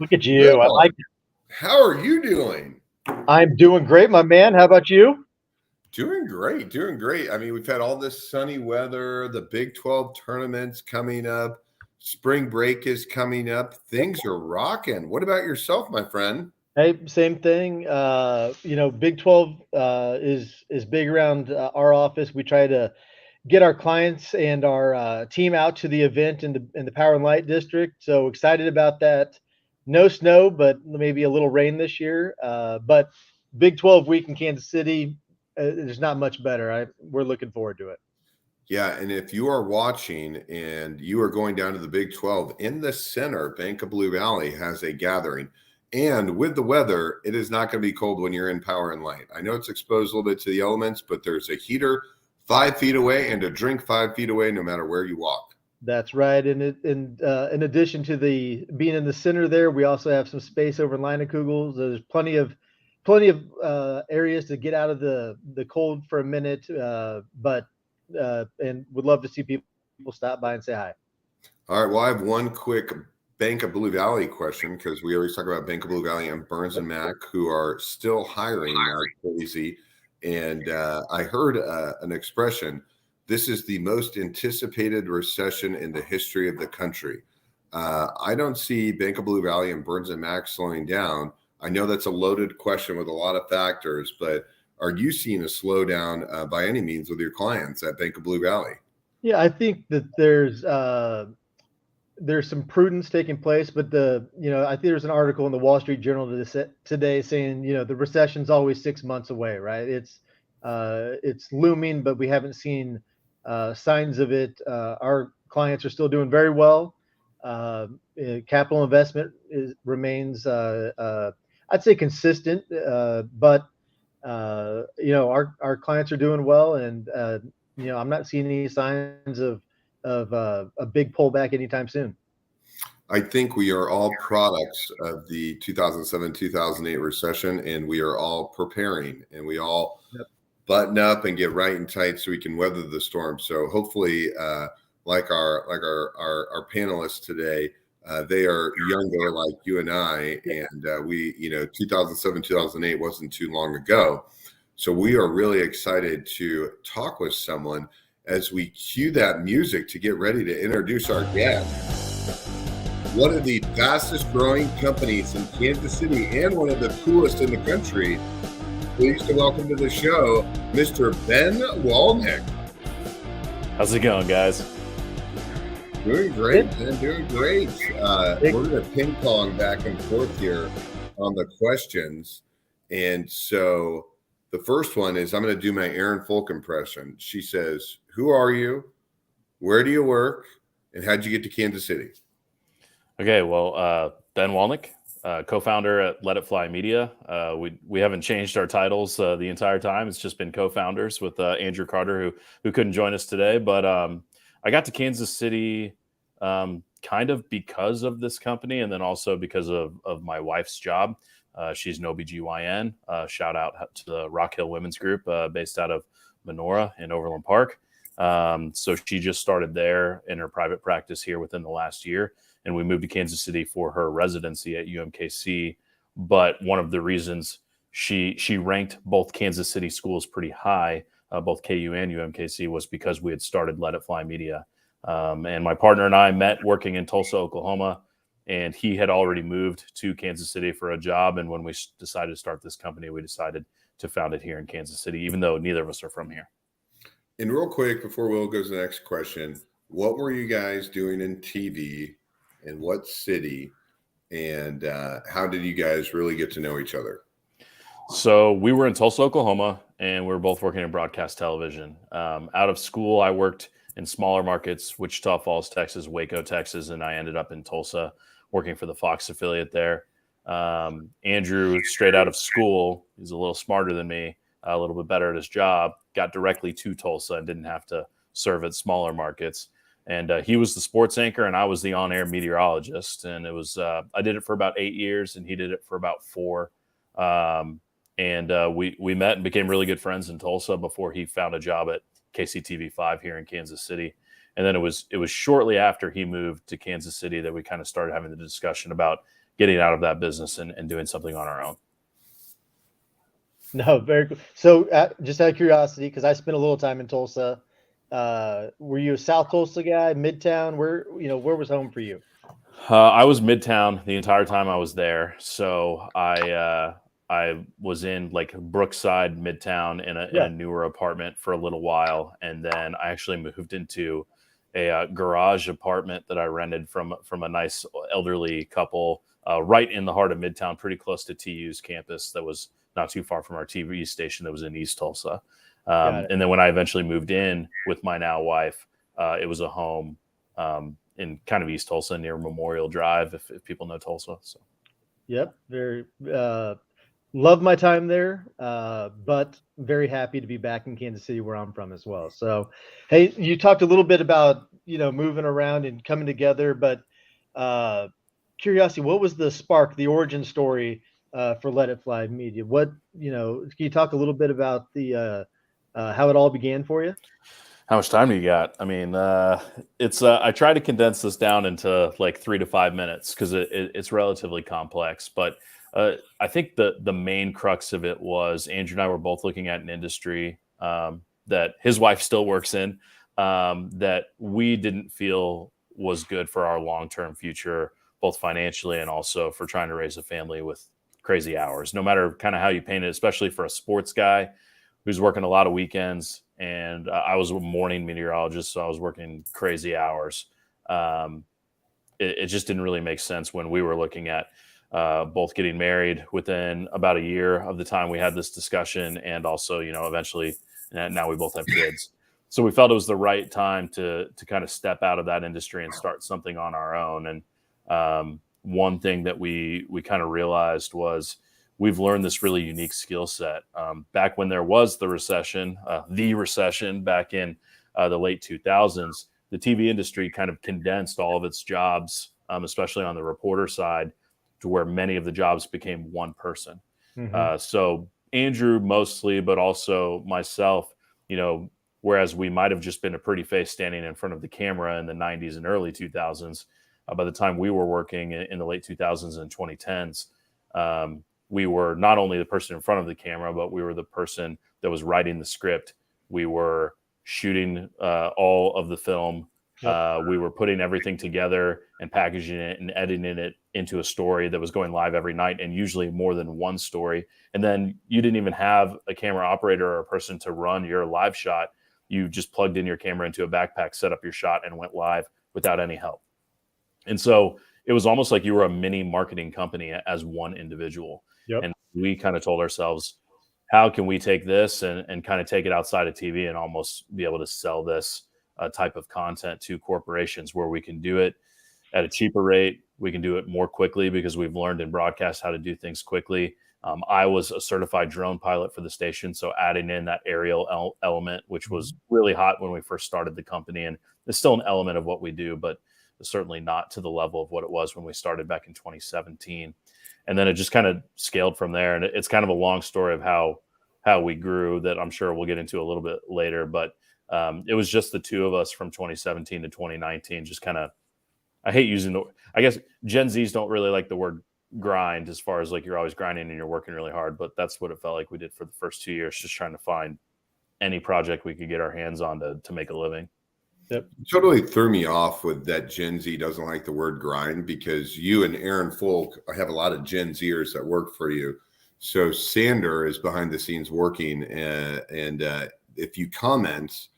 Look at you. I like it. How are you doing? I'm doing great, my man. How about you? Doing great, doing great. I mean, we've had all this sunny weather, the Big 12 tournaments coming up, spring break is coming up. Things are rocking. What about yourself, my friend? Hey, same thing. Big 12 is big around our office. We try to get our clients and our team out to the event in the Power and Light District. So excited about that. No snow, but maybe a little rain this year. But Big 12 week in Kansas City, there's not much better. We're looking forward to it. Yeah, and if you are watching and you are going down to the Big 12, in the center, Bank of Blue Valley has a gathering. And with the weather, it is not going to be cold when you're in Power and Light. I know it's exposed a little bit to the elements, but there's a heater 5 feet away and a drink 5 feet away, no matter where you walk. That's right. And in addition to the being in the center there, we also have some space over in Kugels. There's plenty of areas to get out of the cold for a minute, and would love to see people stop by and say hi. All right. Well, I have one quick Bank of Blue Valley question, because we always talk about Bank of Blue Valley and Burns and Mac, who are still hiring like crazy. And I heard an expression: this is the most anticipated recession in the history of the country. I don't see Bank of Blue Valley and Burns and Mac slowing down. I know that's a loaded question with a lot of factors, but are you seeing a slowdown by any means with your clients at Bank of Blue Valley? Yeah, I think that there's some prudence taking place, but I think there's an article in the Wall Street Journal today saying, the recession's always 6 months away, right? It's looming, but we haven't seen signs of it. Our clients are still doing very well. Capital investment remains, I'd say, consistent, but our clients are doing well, and I'm not seeing any signs of a big pullback anytime soon. I think we are all products of the 2007-2008 recession, and we are all preparing, and we all button up and get right and tight so we can weather the storm. So hopefully, like our panelists today, they are younger like you and I, and we, 2007-2008 wasn't too long ago. So we are really excited to talk with someone as we cue that music to get ready to introduce our guest. One of the fastest growing companies in Kansas City and one of the coolest in the country. Pleased to welcome to the show, Mr. Ben Walnick. How's it going, guys? Doing great, man. Doing great. We're going to ping pong back and forth here on the questions. And so the first one is, I'm going to do my Aaron Folk impression. She says, who are you? Where do you work? And how'd you get to Kansas City? Okay, well, Ben Walnick, co-founder at Let It Fly Media. We haven't changed our titles the entire time. It's just been co-founders with Andrew Carter, who couldn't join us today. But I got to Kansas City kind of because of this company, and then also because of my wife's job. She's an OBGYN. Shout out to the Rock Hill Women's Group based out of Menorah in Overland Park. So she just started there in her private practice here within the last year. And we moved to Kansas City for her residency at UMKC. But one of the reasons she ranked both Kansas City schools pretty high, both KU and UMKC, was because we had started Let It Fly Media. And my partner and I met working in Tulsa, Oklahoma, and he had already moved to Kansas City for a job. And when we decided to start this company, we decided to found it here in Kansas City, even though neither of us are from here. And real quick, before Will goes to the next question, what were you guys doing in TV? In what city, and how did you guys really get to know each other? So we were in Tulsa, Oklahoma, and we were both working in broadcast television. Out of school, I worked in smaller markets, Wichita Falls, Texas, Waco, Texas, and I ended up in Tulsa working for the Fox affiliate there. Andrew, straight out of school, he's a little smarter than me, a little bit better at his job, got directly to Tulsa and didn't have to serve at smaller markets. And he was the sports anchor, and I was the on-air meteorologist. And it was I did it for about 8 years, and he did it for about 4. We met and became really good friends in Tulsa before he found a job at KCTV5 here in Kansas City. And then it was shortly after he moved to Kansas City that we kind of started having the discussion about getting out of that business and doing something on our own. No, very cool. So, just out of curiosity, because I spent a little time in Tulsa, were you a South Tulsa guy, Midtown? Where was home for you? I was Midtown the entire time I was there. So I was in like Brookside, Midtown, in a newer apartment for a little while, and then I actually moved into a garage apartment that I rented from a nice elderly couple right in the heart of Midtown, pretty close to TU's campus. That was not too far from our TV station that was in East Tulsa. And then when I eventually moved in with my now wife, it was a home in kind of East Tulsa near Memorial Drive, if people know Tulsa. So, yep, very love my time there, but very happy to be back in Kansas City, where I'm from as well. So, hey, you talked a little bit about moving around and coming together, but curiosity, what was the spark, the origin story for Let It Fly Media? What can you talk a little bit about the how it all began for you? how much time do you got? I mean, it's I try to condense this down into like 3 to 5 minutes because it's relatively complex. But I think the main crux of it was Andrew and I were both looking at an industry that his wife still works in, that we didn't feel was good for our long-term future, both financially and also for trying to raise a family with crazy hours. No matter kind of how you paint it, especially for a sports guy who's working a lot of weekends. And I was a morning meteorologist, so I was working crazy hours. It just didn't really make sense when we were looking at both getting married within about a year of the time we had this discussion, and also, eventually now we both have kids. So we felt it was the right time to kind of step out of that industry and start something on our own. And one thing that we kind of realized was we've learned this really unique skill set. Back when there was the recession back in the late 2000s, the TV industry kind of condensed all of its jobs, especially on the reporter side, to where many of the jobs became one person. Mm-hmm. So Andrew mostly, but also myself, whereas we might have just been a pretty face standing in front of the camera in the 90s and early 2000s, by the time we were working in the late 2000s and 2010s, we were not only the person in front of the camera, but we were the person that was writing the script. We were shooting all of the film. Yep. We were putting everything together and packaging it and editing it into a story that was going live every night, and usually more than one story. And then you didn't even have a camera operator or a person to run your live shot. You just plugged in your camera into a backpack, set up your shot, and went live without any help. And so it was almost like you were a mini marketing company as one individual. Yep. And we kind of told ourselves, how can we take this and kind of take it outside of TV and almost be able to sell this type of content to corporations, where we can do it at a cheaper rate. We can do it more quickly because we've learned in broadcast how to do things quickly. I was a certified drone pilot for the station, so adding in that aerial element, which was really hot when we first started the company, and it's still an element of what we do, but certainly not to the level of what it was when we started back in 2017. And then it just kind of scaled from there. And it's kind of a long story of how we grew that I'm sure we'll get into a little bit later. But it was just the two of us from 2017 to 2019. Just kind of, I hate using I guess Gen Zs don't really like the word grind, as far as like you're always grinding and you're working really hard. But that's what it felt like we did for the first 2 years, just trying to find any project we could get our hands on to make a living. Yep. Totally threw me off with that Gen Z doesn't like the word grind, because you and Aaron Folk have a lot of Gen Zers that work for you. So Sander is behind the scenes working, and if you comment,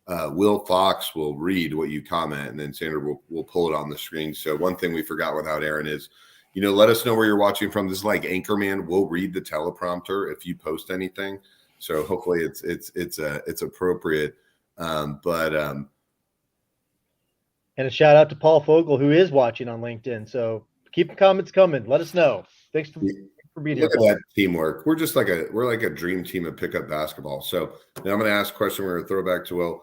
Will Fox will read what you comment, and then Sander will pull it on the screen. So one thing we forgot without Aaron is, let us know where you're watching from. This is like Anchorman. We'll read the teleprompter if you post anything. So hopefully it's appropriate. And a shout out to Paul Fogel, who is watching on LinkedIn. So keep the comments coming. Let us know. Thanks for being here. Look at that teamwork. We're just like a dream team of pickup basketball. So now I'm going to ask a question. We're going to throw back to Will.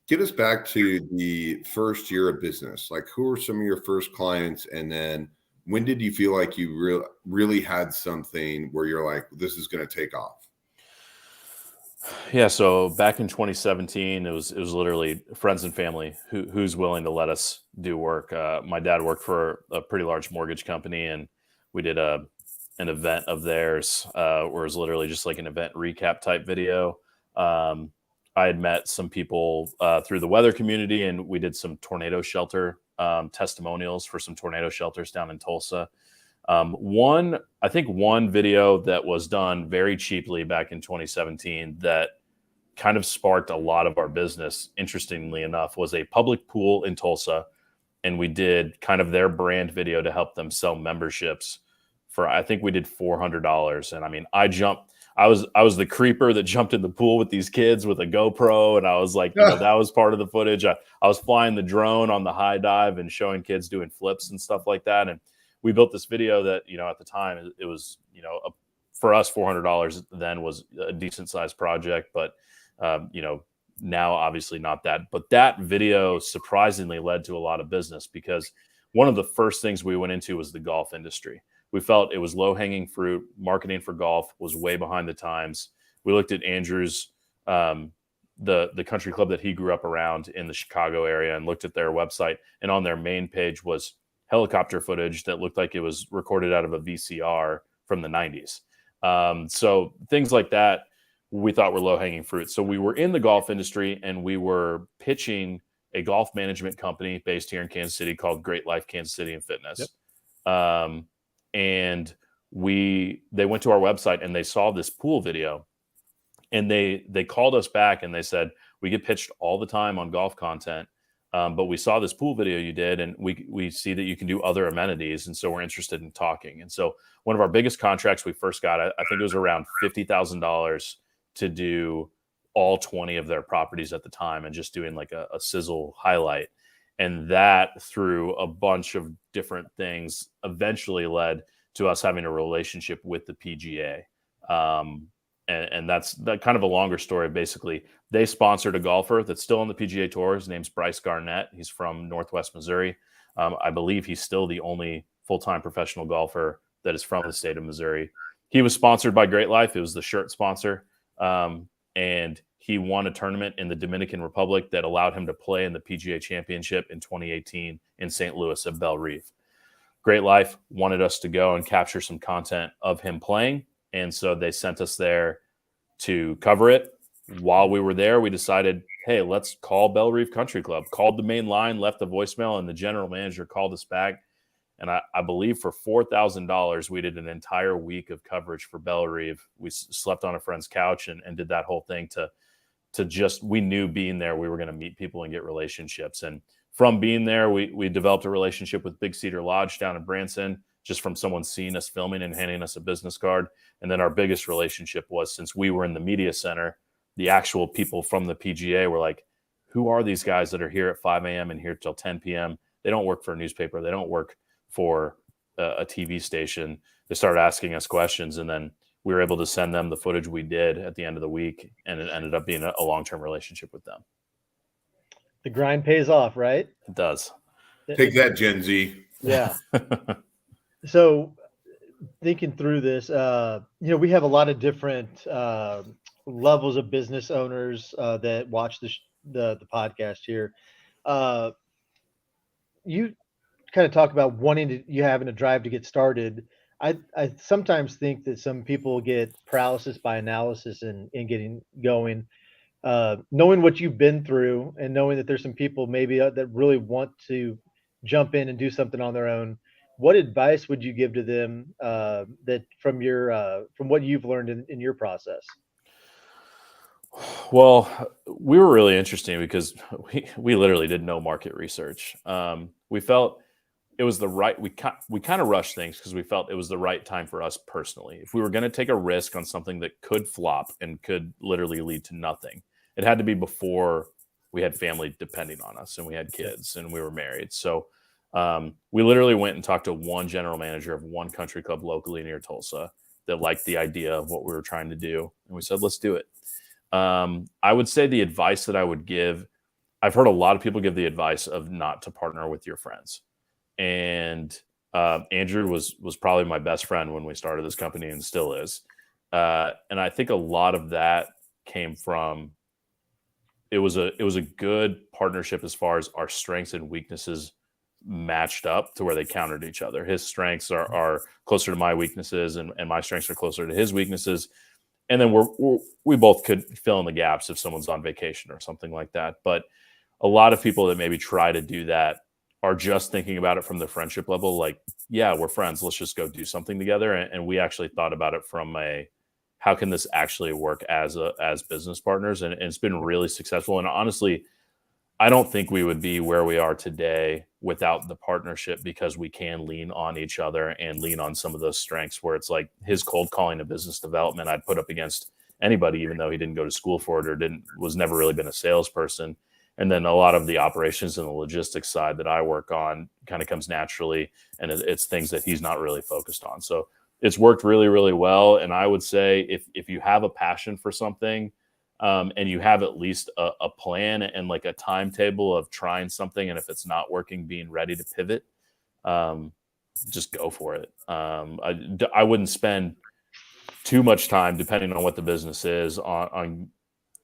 Get us back to the first year of business. Like, who were some of your first clients? And then when did you feel like you really had something where you're like, this is going to take off? Yeah, so back in 2017, it was literally friends and family who's willing to let us do work. My dad worked for a pretty large mortgage company, and we did an event of theirs where it was literally just like an event recap type video. I had met some people through the weather community, and we did some tornado shelter testimonials for some tornado shelters down in Tulsa. I think one video that was done very cheaply back in 2017 that kind of sparked a lot of our business, interestingly enough, was a public pool in Tulsa. And we did kind of their brand video to help them sell memberships for, I think we did $400. And I mean, I was the creeper that jumped in the pool with these kids with a GoPro. And I was like, that was part of the footage. I was flying the drone on the high dive and showing kids doing flips and stuff like that. And we built this video that, at the time it was, for us, $400 then was a decent sized project, but, now obviously not that. But that video surprisingly led to a lot of business, because one of the first things we went into was the golf industry. We felt it was low hanging fruit. Marketing for golf was way behind the times. We looked at Andrew's, the country club that he grew up around in the Chicago area, and looked at their website, and on their main page was helicopter footage that looked like it was recorded out of a VCR from the 90s. So things like that we thought were low hanging fruit. So we were in the golf industry, and we were pitching a golf management company based here in Kansas City called Great Life Kansas City and Fitness. Yep. And they went to our website and they saw this pool video, and they called us back and they said, we get pitched all the time on golf content. But we saw this pool video you did, and we see that you can do other amenities. And so we're interested in talking. And so one of our biggest contracts we first got, I think it was around $50,000 to do all 20 of their properties at the time, and just doing like a sizzle highlight. And that, through a bunch of different things, eventually led to us having a relationship with the PGA. And that's that kind of a longer story. Basically, they sponsored a golfer that's still on the PGA Tour. His name's Bryce Garnett. He's from Northwest Missouri. I believe he's still the only full-time professional golfer that is from the state of Missouri. He was sponsored by Great Life. It was the shirt sponsor. And he won a tournament in the Dominican Republic that allowed him to play in the PGA Championship in 2018 in St. Louis at Belle Reve. Great Life wanted us to go and capture some content of him playing. And so they sent us there to cover it. While we were there, we decided, hey, let's call Belle Reve Country Club. Called the main line, left a voicemail, and the general manager called us back. And I believe for $4,000, we did an entire week of coverage for Belle Reve. We slept on a friend's couch and did that whole thing to just, we knew being there, we were going to meet people and get relationships. And from being there, we developed a relationship with Big Cedar Lodge down in Branson, just from someone seeing us filming and handing us a business card. And then our biggest relationship was, since we were in the media center, the actual people from the PGA were like, who are these guys that are here at 5 a.m. and here till 10 p.m.? They don't work for a newspaper. They don't work for a TV station. They started asking us questions, and then we were able to send them the footage we did at the end of the week, and it ended up being a long-term relationship with them. The grind pays off, right? It does. Take that, Gen Z. Yeah. So thinking through this, we have a lot of different levels of business owners that watch the podcast here. You kind of talk about you having a drive to get started. I sometimes think that some people get paralysis by analysis in getting going. Knowing what you've been through, and knowing that there's some people maybe that really want to jump in and do something on their own, what advice would you give to them that from what you've learned in your process? Well, we were really interesting because we literally did no market research. We felt it was we kind of rushed things because we felt it was the right time for us personally. If we were going to take a risk on something that could flop and could literally lead to nothing, it had to be before we had family depending on us and we had kids and we were married. So we literally went and talked to one general manager of one country club locally near Tulsa that liked the idea of what we were trying to do. And we said, let's do it. I would say the advice that I would give, I've heard a lot of people give the advice of not to partner with your friends. And Andrew was probably my best friend when we started this company, and still is. And I think a lot of that came from, it was a good partnership as far as our strengths and weaknesses matched up to where they countered each other. His strengths are closer to my weaknesses, and my strengths are closer to his weaknesses. And then we both could fill in the gaps if someone's on vacation or something like that. But a lot of people that maybe try to do that are just thinking about it from the friendship level. Like, yeah, we're friends. Let's just go do something together. And we actually thought about it from how can this actually work as business partners? And it's been really successful. And honestly, I don't think we would be where we are today without the partnership, because we can lean on each other and lean on some of those strengths where it's like his cold calling to business development I'd put up against anybody, even though he didn't go to school for it or was never really been a salesperson. And then a lot of the operations and the logistics side that I work on kind of comes naturally, and it's things that he's not really focused on. So it's worked really, really well. And I would say if you have a passion for something, and you have at least a plan and like a timetable of trying something, and if it's not working, being ready to pivot, just go for it. I wouldn't spend too much time, depending on what the business is, on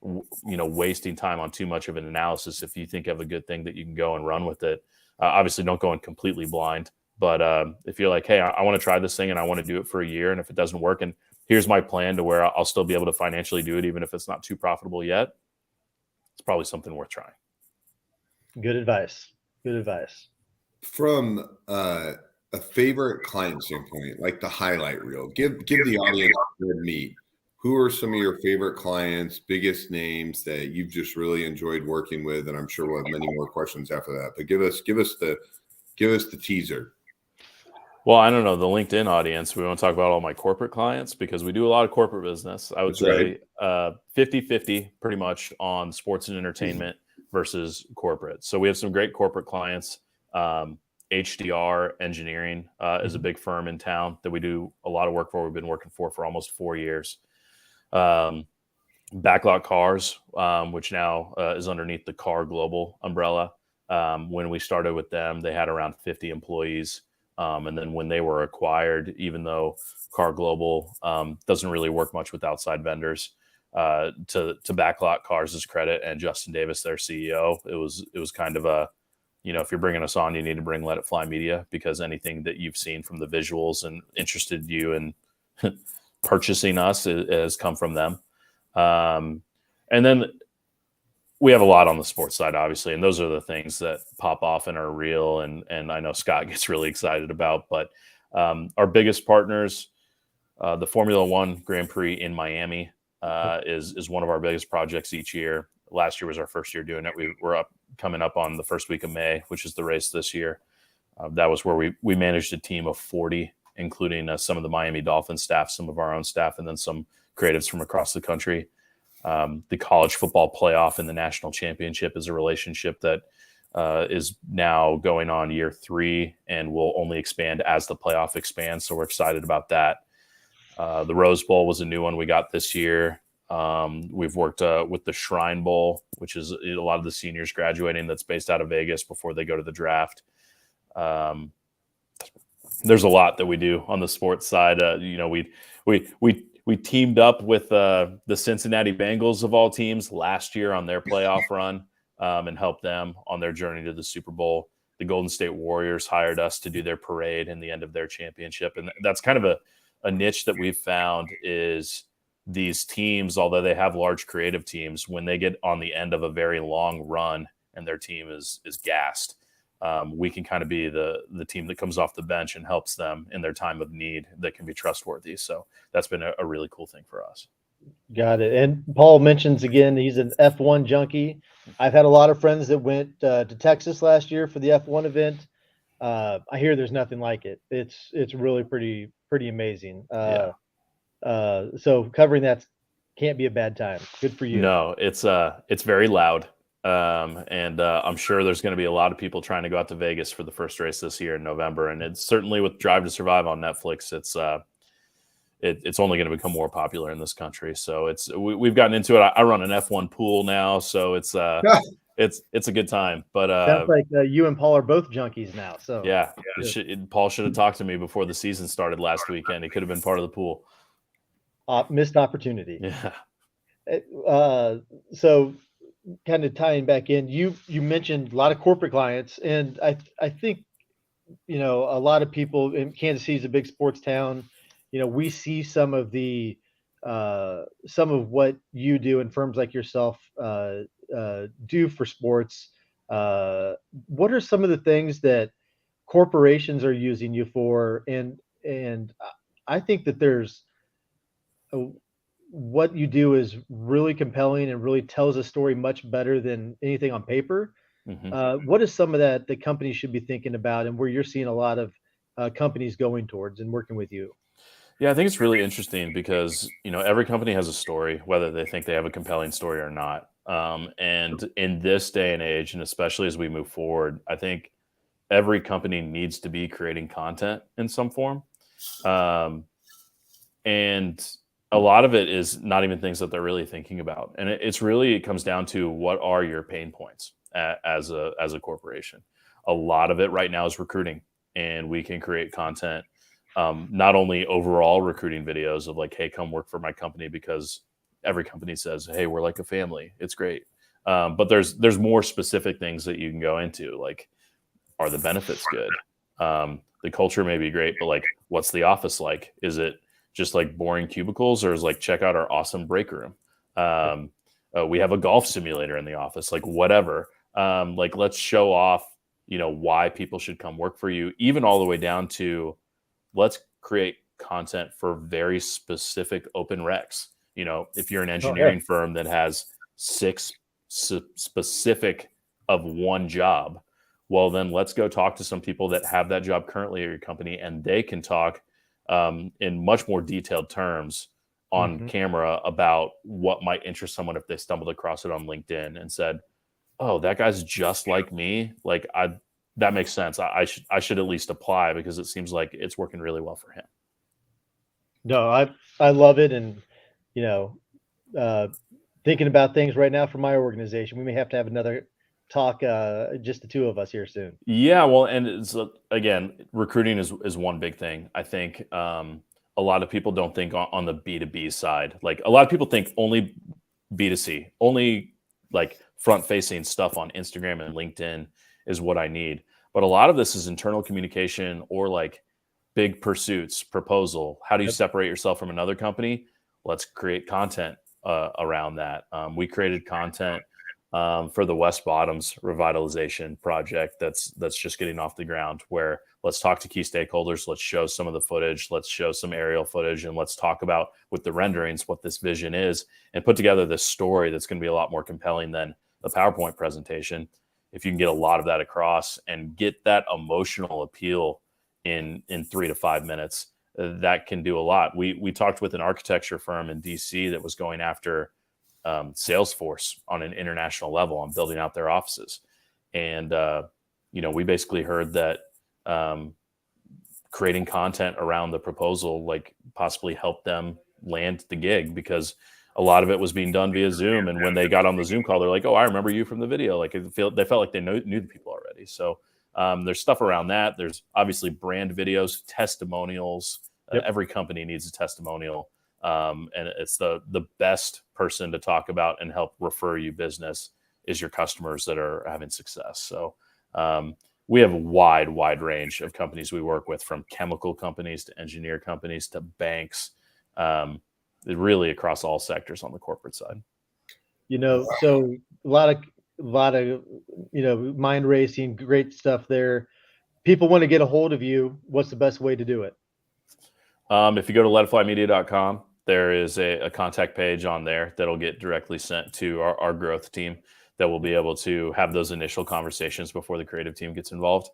wasting time on too much of an analysis. If you think of a good thing that you can go and run with it, obviously don't go in completely blind. But if you're like, hey, I want to try this thing and I want to do it for a year, and if it doesn't work, and here's my plan to where I'll still be able to financially do it, even if it's not too profitable yet, it's probably something worth trying. Good advice. Good advice. From a favorite client standpoint, like the highlight reel, give the audience a good meet. Who are some of your favorite clients, biggest names that you've just really enjoyed working with? And I'm sure we'll have many more questions after that. But give us the teaser. Well, I don't know, the LinkedIn audience, we want to talk about all my corporate clients, because we do a lot of corporate business. I would say 50-50 pretty much on sports and entertainment versus corporate. So we have some great corporate clients. HDR Engineering is a big firm in town that we do a lot of work for. We've been working for almost 4 years. Backlot Cars, which now is underneath the Car Global umbrella. When we started with them, they had around 50 employees. And then when they were acquired, even though Car Global doesn't really work much with outside vendors, to Backlot Cars' credit and Justin Davis, their CEO, it was kind of a, if you're bringing us on, you need to bring Let It Fly Media, because anything that you've seen from the visuals and interested you in purchasing us has come from them. And then we have a lot on the sports side, obviously, and those are the things that pop off and are real. And I know Scott gets really excited about, but our biggest partners, the Formula One Grand Prix in Miami is one of our biggest projects each year. Last year was our first year doing it. We're coming up on the first week of May, which is the race this year. That was where we managed a team of 40, including some of the Miami Dolphins staff, some of our own staff, and then some creatives from across the country. The college football playoff and the national championship is a relationship that is now going on year 3 and will only expand as the playoff expands. So we're excited about that. The Rose Bowl was a new one we got this year. We've worked with the Shrine Bowl, which is a lot of the seniors graduating that's based out of Vegas before they go to the draft. There's a lot that we do on the sports side. We teamed up with the Cincinnati Bengals of all teams last year on their playoff run and helped them on their journey to the Super Bowl. The Golden State Warriors hired us to do their parade in the end of their championship. And that's kind of a niche that we've found is these teams, although they have large creative teams, when they get on the end of a very long run and their team is gassed, we can kind of be the team that comes off the bench and helps them in their time of need that can be trustworthy. So that's been a really cool thing for us. Got it. And Paul mentions again, he's an F1 junkie. I've had a lot of friends that went to Texas last year for the F1 event. I hear there's nothing like it. It's really pretty amazing. So covering that can't be a bad time. Good for you. No, it's very loud. And I'm sure there's going to be a lot of people trying to go out to Vegas for the first race this year in November. And it's certainly with Drive to Survive on Netflix, it's only going to become more popular in this country. So we've gotten into it. I run an F1 pool now, so it's a good time. But sounds like you and Paul are both junkies now. So yeah. Paul should have talked to me before the season started last weekend. He could have been part of the pool. Missed opportunity. Yeah. So kind of tying back in, you mentioned a lot of corporate clients, and I think a lot of people in Kansas City is a big sports town. We see some of what you do and firms like yourself do for sports. What are some of the things that corporations are using you for? And I think that what you do is really compelling and really tells a story much better than anything on paper. What is some of that companies should be thinking about, and where you're seeing a lot of companies going towards and working with you? Yeah, I think it's really interesting because every company has a story, whether they think they have a compelling story or not. And in this day and age, and especially as we move forward, I think every company needs to be creating content in some form. Um, and a lot of it is not even things that they're really thinking about, and it comes down to what are your pain points as a corporation. A lot of it right now is recruiting, and we can create content, not only overall recruiting videos of like, hey, come work for my company, because every company says, hey, we're like a family, it's great. But there's more specific things that you can go into, like, are the benefits good? The culture may be great, but like, what's the office like? Is it just like boring cubicles, or is like, check out our awesome break room? We have a golf simulator in the office, like whatever. Like, let's show off, why people should come work for you, even all the way down to let's create content for very specific open recs. If you're an Oh, yeah. engineering firm that has six specific of one job, well, then let's go talk to some people that have that job currently at your company, and they can talk in much more detailed terms on Mhm. camera about what might interest someone if they stumbled across it on LinkedIn and said, "Oh, that guy's just like me. Like, that makes sense. I should at least apply because it seems like it's working really well for him." No, I love it, and you know, uh, thinking about things right now for my organization. We may have to have another talk, just the two of us here soon. Yeah, well, and it's again, recruiting is one big thing. I think a lot of people don't think on the B2B side. Like, a lot of people think only B2C, only like front facing stuff on Instagram and LinkedIn is what I need. But a lot of this is internal communication, or like big pursuits, proposal. How do you Yep. separate yourself from another company? Let's create content around that. We created content for the West Bottoms revitalization project that's just getting off the ground, where let's talk to key stakeholders, let's show some of the footage, let's show some aerial footage, and let's talk about with the renderings what this vision is, and put together this story that's going to be a lot more compelling than the PowerPoint presentation. If you can get a lot of that across and get that emotional appeal in 3 to 5 minutes, that can do a lot. We talked with an architecture firm in DC that was going after Salesforce on an international level on building out their offices. And, we basically heard that creating content around the proposal, like, possibly helped them land the gig, because a lot of it was being done via Zoom. And when they got on the Zoom call, they're like, "Oh, I remember you from the video." Like, they felt like they knew the people already. So there's stuff around that. There's obviously brand videos, testimonials. Yep. Every company needs a testimonial. And it's the best person to talk about and help refer you business is your customers that are having success. So we have a wide range of companies we work with, from chemical companies to engineer companies to banks, really across all sectors on the corporate side. So a lot of mind racing, great stuff there. People want to get a hold of you. What's the best way to do it? If you go to letitflymedia.com, there is a contact page on there that'll get directly sent to our growth team that will be able to have those initial conversations before the creative team gets involved.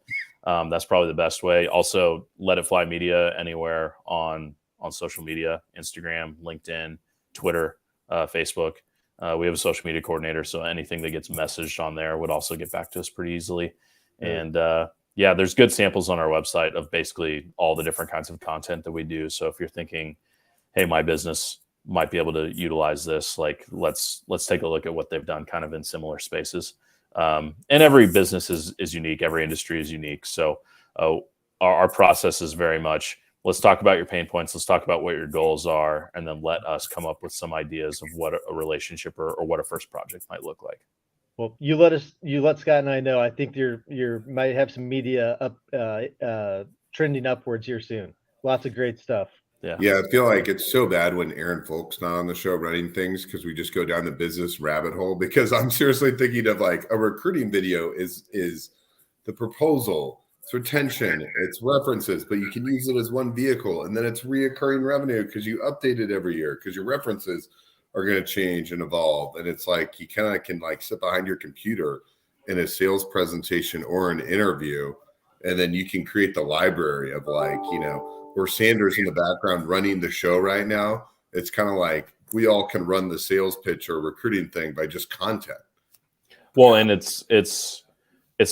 That's probably the best way. Also, Let It Fly Media anywhere on social media: Instagram, LinkedIn, Twitter, Facebook. We have a social media coordinator, so anything that gets messaged on there would also get back to us pretty easily. Right. And yeah, there's good samples on our website of basically all the different kinds of content that we do. So if you're thinking, hey, my business might be able to utilize this, like, let's take a look at what they've done kind of in similar spaces. And every business is unique. Every industry is unique. So our process is very much, let's talk about your pain points. Let's talk about what your goals are, and then let us come up with some ideas of what a relationship or what a first project might look like. Well, you let Scott and I know. I think you're might have some media up trending upwards here soon. Lots of great stuff. Yeah, I feel like it's so bad when Aaron Folk's not on the show running things because we just go down the business rabbit hole. Because I'm seriously thinking of like a recruiting video is the proposal, it's retention, it's references, but you can use it as one vehicle, and then it's reoccurring revenue because you update it every year because your references are going to change and evolve. And it's like you kind of can like sit behind your computer in a sales presentation or an interview, and then you can create the library of like, where Sanders in the background running the show right now. It's kind of like we all can run the sales pitch or recruiting thing by just content. Well, and it's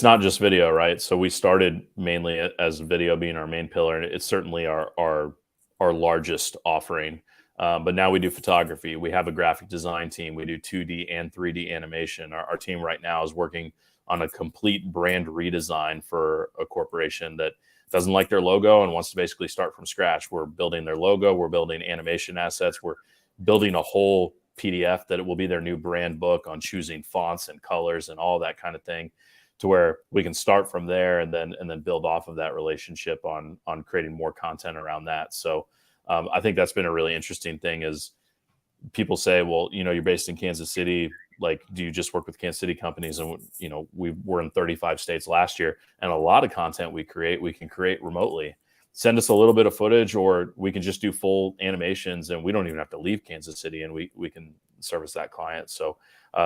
not just video, right? So we started mainly as video being our main pillar, and it's certainly our largest offering. But now we do photography. We have a graphic design team. We do 2D and 3D animation. Our team right now is working on a complete brand redesign for a corporation that doesn't like their logo and wants to basically start from scratch. We're building their logo. We're building animation assets. We're building a whole PDF that it will be their new brand book on choosing fonts and colors and all that kind of thing, to where we can start from there and then build off of that relationship on creating more content around that. So I think that's been a really interesting thing is people say, well, you're based in Kansas City. Like, do you just work with Kansas City companies? And, we were in 35 states last year, and a lot of content we can create remotely. Send us a little bit of footage, or we can just do full animations, and we don't even have to leave Kansas City, and we can service that client. So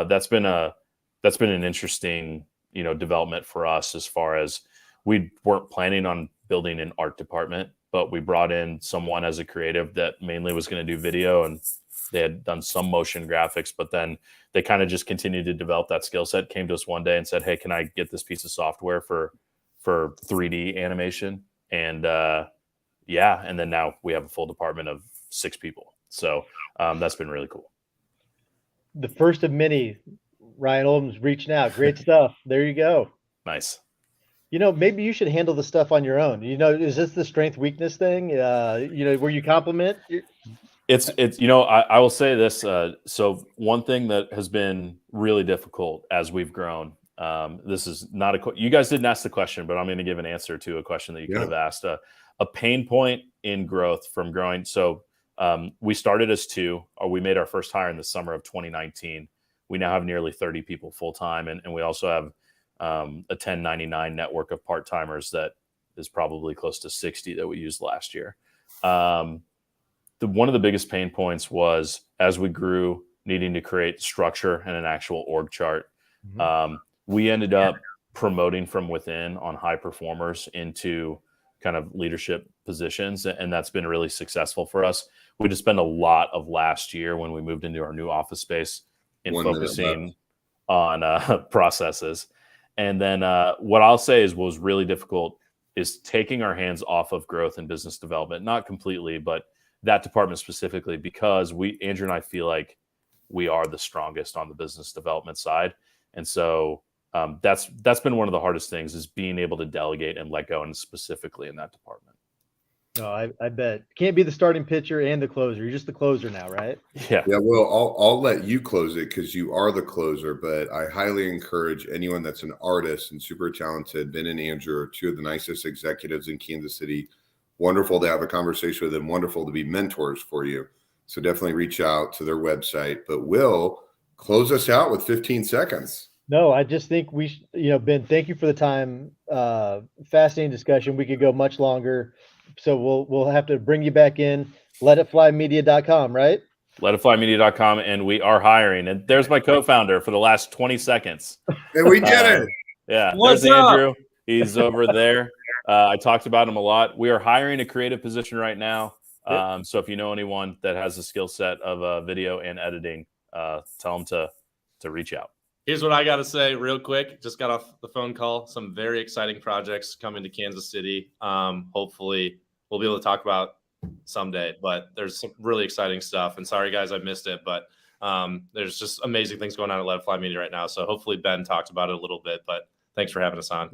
that's been an interesting, development for us, as far as we weren't planning on building an art department, but we brought in someone as a creative that mainly was going to do video, and they had done some motion graphics, but then they kind of just continued to develop that skill set, came to us one day and said, hey, can I get this piece of software for 3D animation? And and then now we have a full department of 6 people. So that's been really cool. The first of many. Ryan Oldham's reaching out. Great stuff. There you go. Nice. Maybe you should handle the stuff on your own. Is this the strength weakness thing? Where you compliment? It's I will say this. So one thing that has been really difficult as we've grown, this is not you guys didn't ask the question, but I'm going to give an answer to a question that you could have asked. A pain point in growth from growing. So we started as 2, or we made our first hire in the summer of 2019. We now have nearly 30 people full time, and we also have a 1099 network of part timers that is probably close to 60 that we used last year. One of the biggest pain points was, as we grew, needing to create structure and an actual org chart. Mm-hmm. We ended up promoting from within on high performers into kind of leadership positions, and that's been really successful for us. We just spent a lot of last year, when we moved into our new office space, in focusing on processes. And then what I'll say is what was really difficult is taking our hands off of growth and business development, not completely, but that department specifically, because Andrew and I feel like we are the strongest on the business development side. And so that's been one of the hardest things, is being able to delegate and let go, and specifically in that department. No, I bet. Can't be the starting pitcher and the closer. You're just the closer now, right? Yeah. Yeah. Well, I'll let you close it because you are the closer, but I highly encourage anyone that's an artist and super talented. Ben and Andrew are 2 of the nicest executives in Kansas City. Wonderful to have a conversation with them. Wonderful to be mentors for you. So definitely reach out to their website. But Will, close us out with 15 seconds. No, I just think Ben, thank you for the time. Fascinating discussion. We could go much longer. So we'll have to bring you back in. LetItFlyMedia.com, right? LetItFlyMedia.com, and we are hiring. And there's my co-founder for the last 20 seconds. And we did it. Yeah, What's there's up? Andrew. He's over there. I talked about him a lot. We are hiring a creative position right now. So if you know anyone that has a skill set of video and editing, tell them to reach out. Here's what I got to say real quick. Just got off the phone call. Some very exciting projects coming to Kansas City. Hopefully we'll be able to talk about someday, but there's some really exciting stuff. And sorry, guys, I missed it, but there's just amazing things going on at Let It Fly Media right now. So hopefully Ben talked about it a little bit, but thanks for having us on.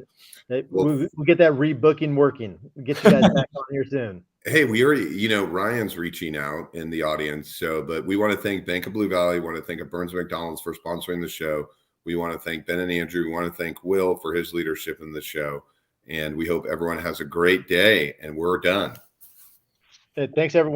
Hey, we'll get that rebooking working. We'll get you guys back on here soon. Hey, we already, Ryan's reaching out in the audience. But we want to thank Bank of Blue Valley. We want to thank Burns McDonald's for sponsoring the show. We want to thank Ben and Andrew. We want to thank Will for his leadership in the show. And we hope everyone has a great day. And we're done. Thanks, everyone.